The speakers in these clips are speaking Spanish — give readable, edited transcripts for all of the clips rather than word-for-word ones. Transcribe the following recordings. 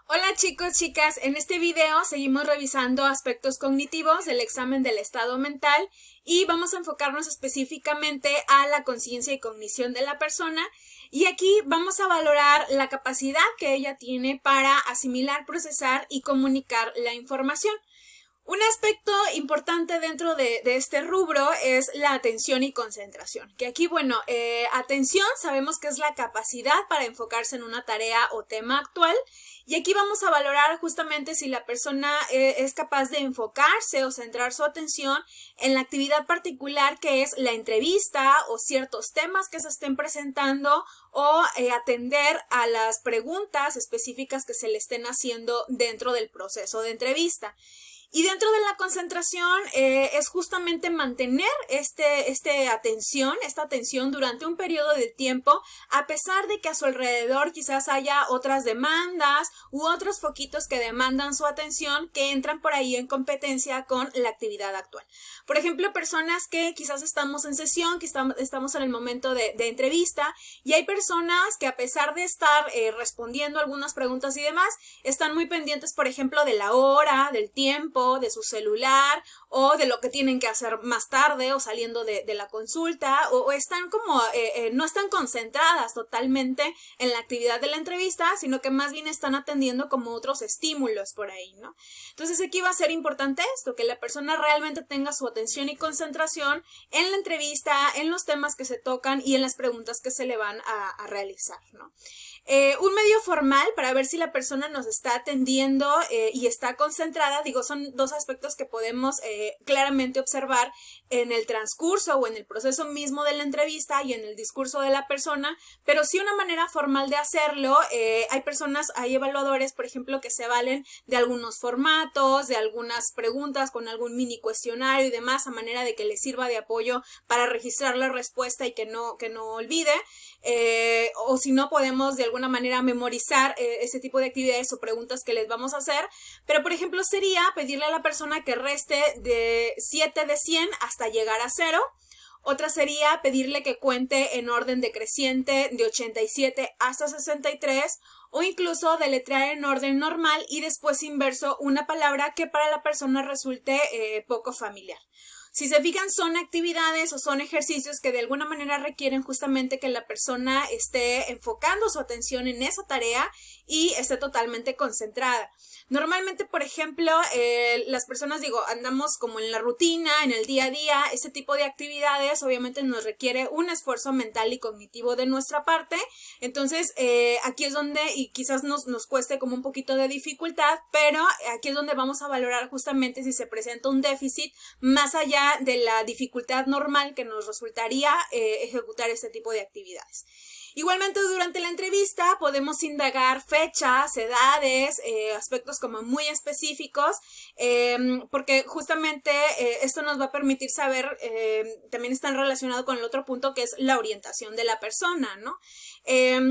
Hola chicos, chicas, en este video seguimos revisando aspectos cognitivos del examen del estado mental y vamos a enfocarnos específicamente a la conciencia y cognición de la persona y aquí vamos a valorar la capacidad que ella tiene para asimilar, procesar y comunicar la información. Un aspecto importante dentro de este rubro es la atención y concentración, que aquí, bueno, atención sabemos que es la capacidad para enfocarse en una tarea o tema actual y aquí vamos a valorar justamente si la persona es capaz de enfocarse o centrar su atención en la actividad particular que es la entrevista o ciertos temas que se estén presentando o atender a las preguntas específicas que se le estén haciendo dentro del proceso de entrevista. Y dentro de la concentración es justamente mantener esta atención durante un periodo de tiempo, a pesar de que a su alrededor quizás haya otras demandas u otros foquitos que demandan su atención que entran por ahí en competencia con la actividad actual. Por ejemplo, personas que quizás estamos en sesión, que estamos en el momento de entrevista y hay personas que a pesar de estar respondiendo algunas preguntas y demás, están muy pendientes, por ejemplo, de la hora, del tiempo, de su celular o de lo que tienen que hacer más tarde o saliendo de la consulta o están como, no están concentradas totalmente en la actividad de la entrevista, sino que más bien están atendiendo como otros estímulos por ahí, ¿no? Entonces aquí va a ser importante esto, que la persona realmente tenga su atención y concentración en la entrevista, en los temas que se tocan y en las preguntas que se le van a realizar, ¿no? Un medio formal para ver si la persona nos está atendiendo y está concentrada, digo, son dos aspectos que podemos claramente observar en el transcurso o en el proceso mismo de la entrevista y en el discurso de la persona, pero sí una manera formal de hacerlo. Hay evaluadores, por ejemplo, que se valen de algunos formatos, de algunas preguntas con algún mini cuestionario y demás, a manera de que les sirva de apoyo para registrar la respuesta y que no olvide. O si no, podemos de alguna manera memorizar ese tipo de actividades o preguntas que les vamos a hacer, pero por ejemplo sería pedirle a la persona que reste de 7 de 100 hasta llegar a 0. Otra sería pedirle que cuente en orden decreciente de 87 hasta 63 o incluso deletrear en orden normal y después inverso una palabra que para la persona resulte poco familiar. Si se fijan, son actividades o son ejercicios que de alguna manera requieren justamente que la persona esté enfocando su atención en esa tarea y esté totalmente concentrada. Normalmente, por ejemplo, las personas, andamos como en la rutina, en el día a día, ese tipo de actividades obviamente nos requiere un esfuerzo mental y cognitivo de nuestra parte, entonces aquí es donde, y quizás nos cueste como un poquito de dificultad, pero aquí es donde vamos a valorar justamente si se presenta un déficit más allá de la dificultad normal que nos resultaría ejecutar este tipo de actividades. Igualmente durante la entrevista podemos indagar fechas, edades, aspectos como muy específicos, porque justamente esto nos va a permitir saber, también están relacionados con el otro punto que es la orientación de la persona, ¿no?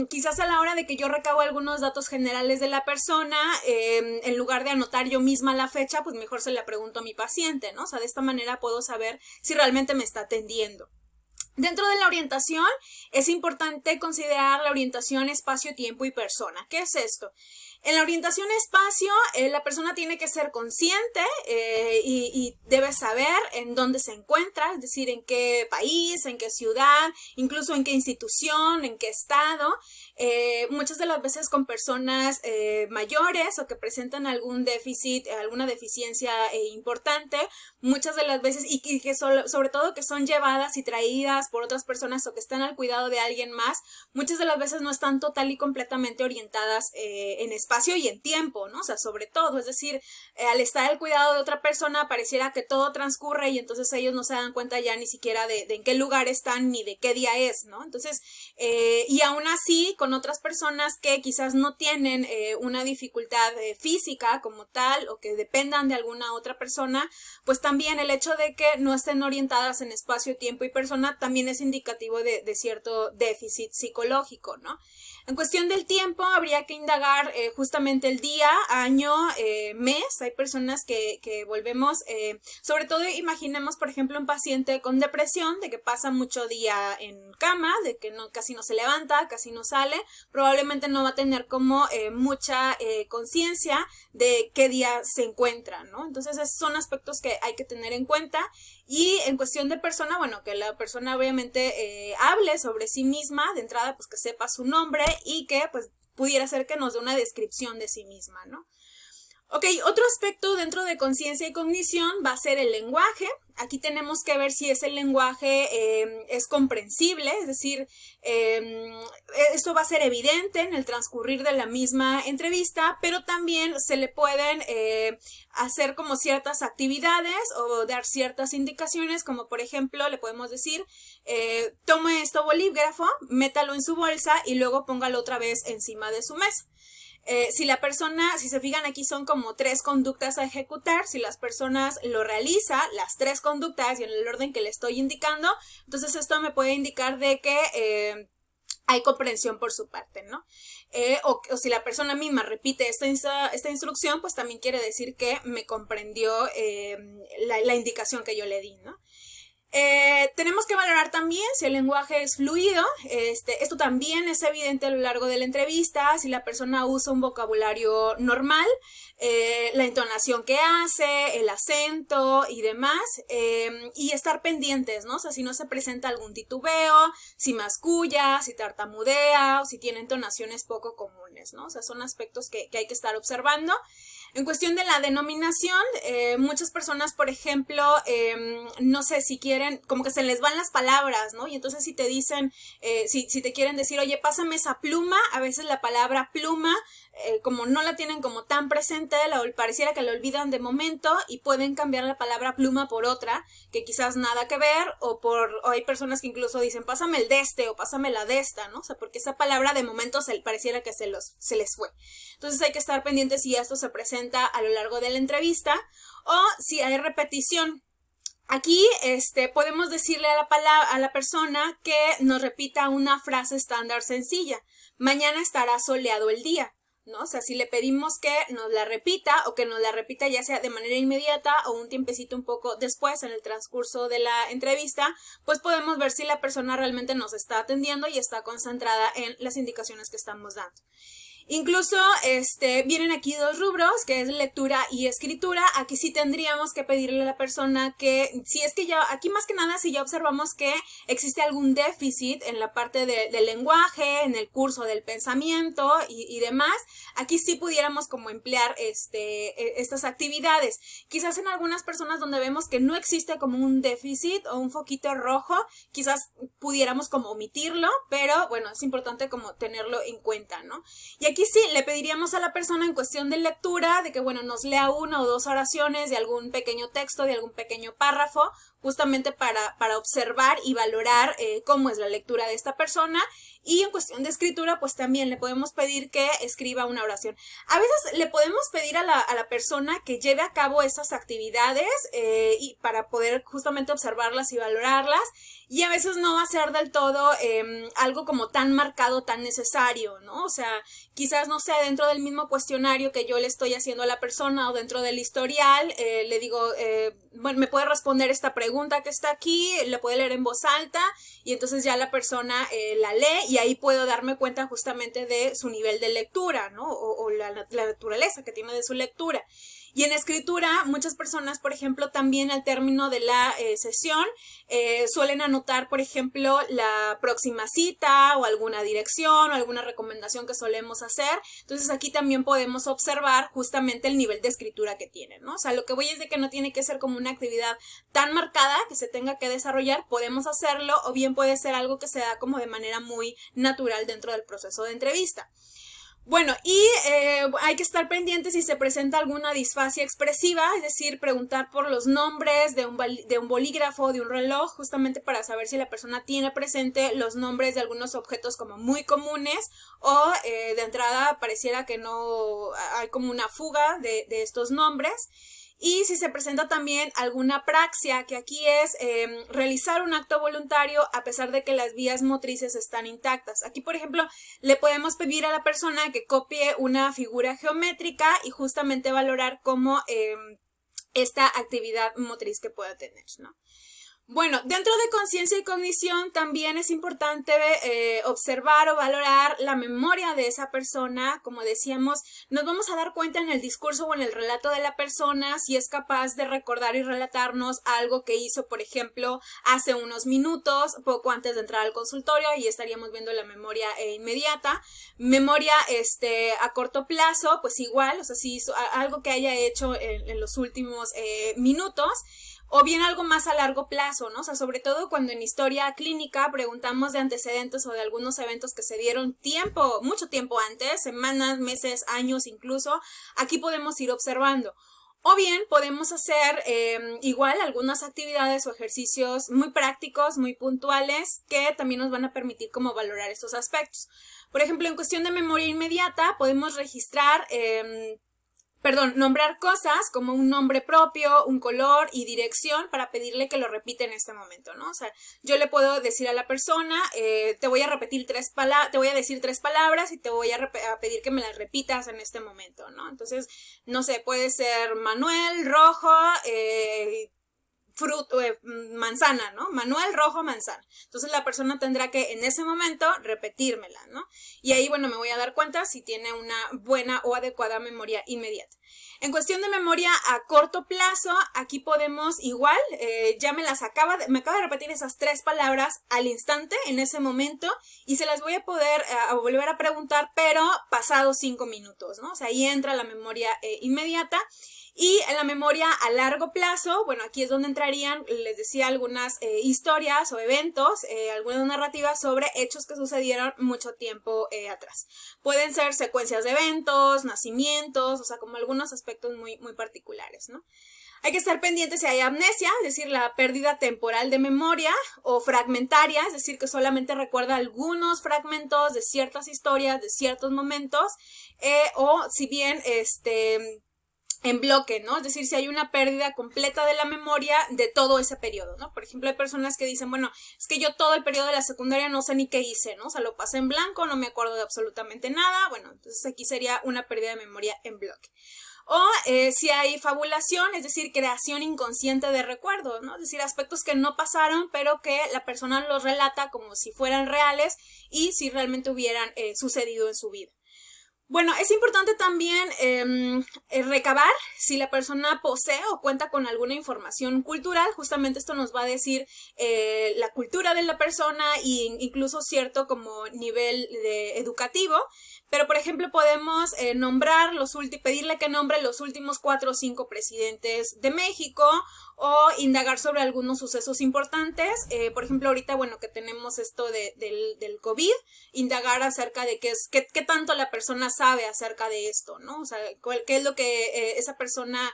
Quizás a la hora de que yo recabo algunos datos generales de la persona, en lugar de anotar yo misma la fecha, pues mejor se la pregunto a mi paciente, ¿no? O sea, de esta manera puedo saber si realmente me está atendiendo. Dentro de la orientación es importante considerar la orientación espacio, tiempo y persona. ¿Qué es esto? En la orientación espacio, la persona tiene que ser consciente y debe saber en dónde se encuentra, es decir, en qué país, en qué ciudad, incluso en qué institución, en qué estado. Muchas de las veces con personas mayores o que presentan algún déficit, alguna deficiencia importante, muchas de las veces, y que sobre todo que son llevadas y traídas por otras personas o que están al cuidado de alguien más, muchas de las veces no están total y completamente orientadas en espacio y en tiempo, ¿no? O sea, sobre todo, es decir, al estar al cuidado de otra persona pareciera que todo transcurre y entonces ellos no se dan cuenta ya ni siquiera de en qué lugar están ni de qué día es, ¿no? Entonces, y aún así, con otras personas que quizás no tienen una dificultad física como tal o que dependan de alguna otra persona, pues también el hecho de que no estén orientadas en espacio, tiempo y persona también es indicativo de cierto déficit psicológico, ¿no? En cuestión del tiempo, habría que indagar justamente el día, año, mes. Hay personas que volvemos, sobre todo imaginemos, por ejemplo, un paciente con depresión, de que pasa mucho día en cama, de que casi no se levanta, casi no sale, probablemente no va a tener como mucha conciencia de qué día se encuentra, ¿no? Entonces esos son aspectos que hay que tener en cuenta. Y en cuestión de persona, bueno, que la persona obviamente hable sobre sí misma, de entrada pues que sepa su nombre y que pues pudiera ser que nos dé una descripción de sí misma, ¿no? Ok, otro aspecto dentro de conciencia y cognición va a ser el lenguaje. Aquí tenemos que ver si ese lenguaje es comprensible, es decir, esto va a ser evidente en el transcurrir de la misma entrevista, pero también se le pueden hacer como ciertas actividades o dar ciertas indicaciones, como por ejemplo le podemos decir, tome este bolígrafo, métalo en su bolsa y luego póngalo otra vez encima de su mesa. Si la persona, si se fijan aquí son como 3 conductas a ejecutar, si las personas lo realizan, las 3 conductas y en el orden que le estoy indicando, entonces esto me puede indicar de que hay comprensión por su parte, ¿no? O si la persona misma repite esta instrucción, pues también quiere decir que me comprendió la indicación que yo le di, ¿no? Tenemos que valorar también si el lenguaje es fluido. Esto también es evidente a lo largo de la entrevista, si la persona usa un vocabulario normal, la entonación que hace, el acento y demás, y estar pendientes, ¿no? O sea, si no se presenta algún titubeo, si masculla, si tartamudea o si tiene entonaciones poco comunes, ¿no? O sea, son aspectos que hay que estar observando. En cuestión de la denominación, muchas personas, por ejemplo, no sé si quieren, como que se les van las palabras, ¿no? Y entonces si te dicen, si te quieren decir, oye, pásame esa pluma, a veces la palabra pluma, como no la tienen como tan presente, pareciera que la olvidan de momento y pueden cambiar la palabra pluma por otra, que quizás nada que ver, o hay personas que incluso dicen, pásame el de este o pásame la de esta, ¿no? O sea, porque esa palabra de momento pareciera que se les fue. Entonces hay que estar pendientes si esto se presenta a lo largo de la entrevista o si hay repetición. Aquí podemos decirle a la persona que nos repita una frase estándar sencilla. Mañana estará soleado el día, ¿no? O sea, si le pedimos que nos la repita o que nos la repita ya sea de manera inmediata o un tiempecito un poco después en el transcurso de la entrevista, pues podemos ver si la persona realmente nos está atendiendo y está concentrada en las indicaciones que estamos dando. Incluso vienen aquí 2 rubros, que es lectura y escritura. Aquí sí tendríamos que pedirle a la persona que, si es que ya, aquí más que nada, si ya observamos que existe algún déficit en la parte del lenguaje, en el curso del pensamiento y demás, aquí sí pudiéramos como emplear estas actividades. Quizás en algunas personas donde vemos que no existe como un déficit o un foquito rojo, quizás pudiéramos como omitirlo, pero bueno, es importante como tenerlo en cuenta, ¿no? Y aquí sí, le pediríamos a la persona en cuestión de lectura, de que bueno, nos lea 1 o 2 oraciones de algún pequeño texto, de algún pequeño párrafo, justamente para observar y valorar cómo es la lectura de esta persona. Y en cuestión de escritura, pues también le podemos pedir que escriba una oración. A veces le podemos pedir a la persona que lleve a cabo esas actividades y para poder justamente observarlas y valorarlas. Y a veces no va a ser del todo algo como tan marcado, tan necesario, ¿no? O sea, quizás, no sé, dentro del mismo cuestionario que yo le estoy haciendo a la persona o dentro del historial, le digo, bueno, me puede responder esta pregunta que está aquí, le puede leer en voz alta y entonces ya la persona la lee y ahí puedo darme cuenta justamente de su nivel de lectura, ¿no? O la naturaleza que tiene de su lectura. Y en escritura, muchas personas, por ejemplo, también al término de la sesión, suelen anotar, por ejemplo, la próxima cita o alguna dirección o alguna recomendación que solemos hacer. Entonces aquí también podemos observar justamente el nivel de escritura que tienen, ¿no? O sea, lo que voy es de que no tiene que ser como una actividad tan marcada que se tenga que desarrollar, podemos hacerlo o bien puede ser algo que se da como de manera muy natural dentro del proceso de entrevista. Bueno, y hay que estar pendientes si se presenta alguna disfasia expresiva, es decir, preguntar por los nombres de un bolígrafo, de un reloj, justamente para saber si la persona tiene presente los nombres de algunos objetos como muy comunes o de entrada pareciera que no hay como una fuga de estos nombres. y si se presenta también alguna praxia, que aquí es realizar un acto voluntario a pesar de que las vías motrices están intactas. Aquí, por ejemplo, le podemos pedir a la persona que copie una figura geométrica y justamente valorar cómo esta actividad motriz que pueda tener, ¿no? Bueno, dentro de conciencia y cognición también es importante observar o valorar la memoria de esa persona. Como decíamos, nos vamos a dar cuenta en el discurso o en el relato de la persona si es capaz de recordar y relatarnos algo que hizo, por ejemplo, hace unos minutos, poco antes de entrar al consultorio, y estaríamos viendo la memoria inmediata. Memoria a corto plazo, pues igual, o sea, si hizo algo que haya hecho en los últimos minutos. O bien algo más a largo plazo, ¿no? O sea, sobre todo cuando en historia clínica preguntamos de antecedentes o de algunos eventos que se dieron mucho tiempo antes, semanas, meses, años incluso, aquí podemos ir observando. O bien podemos hacer igual algunas actividades o ejercicios muy prácticos, muy puntuales, que también nos van a permitir como valorar estos aspectos. Por ejemplo, en cuestión de memoria inmediata, podemos registrar nombrar cosas como un nombre propio, un color y dirección para pedirle que lo repita en este momento, ¿no? O sea, yo le puedo decir a la persona, te voy a decir 3 palabras y te voy a pedir que me las repitas en este momento, ¿no? Entonces, no sé, puede ser Manuel, rojo, manzana, ¿no? Manuel, rojo, manzana. Entonces la persona tendrá que en ese momento repetírmela, ¿no? Y ahí, bueno, me voy a dar cuenta si tiene una buena o adecuada memoria inmediata. En cuestión de memoria a corto plazo, aquí podemos igual, ya me acaba de repetir esas 3 palabras al instante, en ese momento, y se las voy a poder volver a preguntar, pero pasados 5 minutos, ¿no? O sea, ahí entra la memoria inmediata. Y en la memoria a largo plazo, bueno, aquí es donde entrarían, les decía, algunas historias o eventos, algunas narrativas sobre hechos que sucedieron mucho tiempo atrás. Pueden ser secuencias de eventos, nacimientos, o sea, como algunos aspectos muy, muy particulares, ¿no? Hay que estar pendientes si hay amnesia, es decir, la pérdida temporal de memoria, o fragmentaria, es decir, que solamente recuerda algunos fragmentos de ciertas historias, de ciertos momentos, o si bien en bloque, ¿no? Es decir, si hay una pérdida completa de la memoria de todo ese periodo, ¿no? Por ejemplo, hay personas que dicen, bueno, es que yo todo el periodo de la secundaria no sé ni qué hice, ¿no? O sea, lo pasé en blanco, no me acuerdo de absolutamente nada. Bueno, entonces aquí sería una pérdida de memoria en bloque. O si hay fabulación, es decir, creación inconsciente de recuerdos, ¿no? Es decir, aspectos que no pasaron, pero que la persona los relata como si fueran reales y si realmente hubieran sucedido en su vida. Bueno, es importante también recabar si la persona posee o cuenta con alguna información cultural. Justamente esto nos va a decir la cultura de la persona e incluso cierto como nivel educativo. Pero, por ejemplo, podemos pedirle que nombre los últimos 4 o 5 presidentes de México, o indagar sobre algunos sucesos importantes. Por ejemplo, ahorita, bueno, que tenemos esto del COVID, indagar acerca de qué tanto la persona sabe acerca de esto, ¿no? O sea, qué es lo que esa persona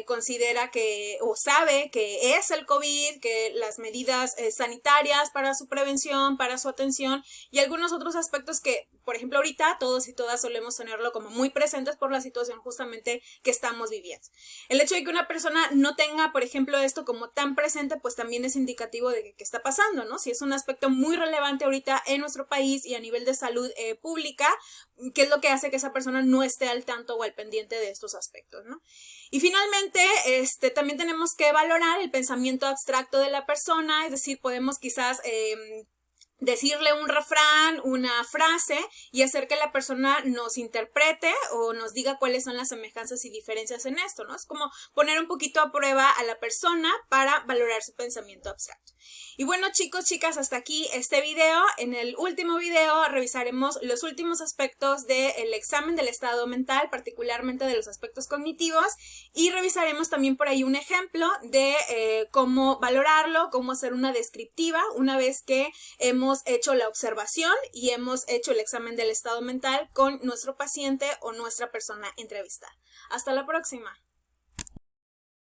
considera o sabe que es el COVID, que las medidas sanitarias para su prevención, para su atención, y algunos otros aspectos que, por ejemplo, ahorita todos y todas solemos tenerlo como muy presentes por la situación justamente que estamos viviendo. El hecho de que una persona no tenga, por ejemplo, esto como tan presente, pues también es indicativo de qué está pasando, ¿no? Si es un aspecto muy relevante ahorita en nuestro país y a nivel de salud pública, ¿qué es lo que hace que esa persona no esté al tanto o al pendiente de estos aspectos, ¿no? Y finalmente, también tenemos que valorar el pensamiento abstracto de la persona, es decir, podemos quizás decirle un refrán, una frase, y hacer que la persona nos interprete o nos diga cuáles son las semejanzas y diferencias en esto, ¿no? Es como poner un poquito a prueba a la persona para valorar su pensamiento abstracto. Y bueno, chicos, chicas, hasta aquí este video. En el último video revisaremos los últimos aspectos del examen del estado mental, particularmente de los aspectos cognitivos, y revisaremos también por ahí un ejemplo de cómo valorarlo, cómo hacer una descriptiva una vez que hemos hecho la observación y hemos hecho el examen del estado mental con nuestro paciente o nuestra persona entrevistada. Hasta la próxima.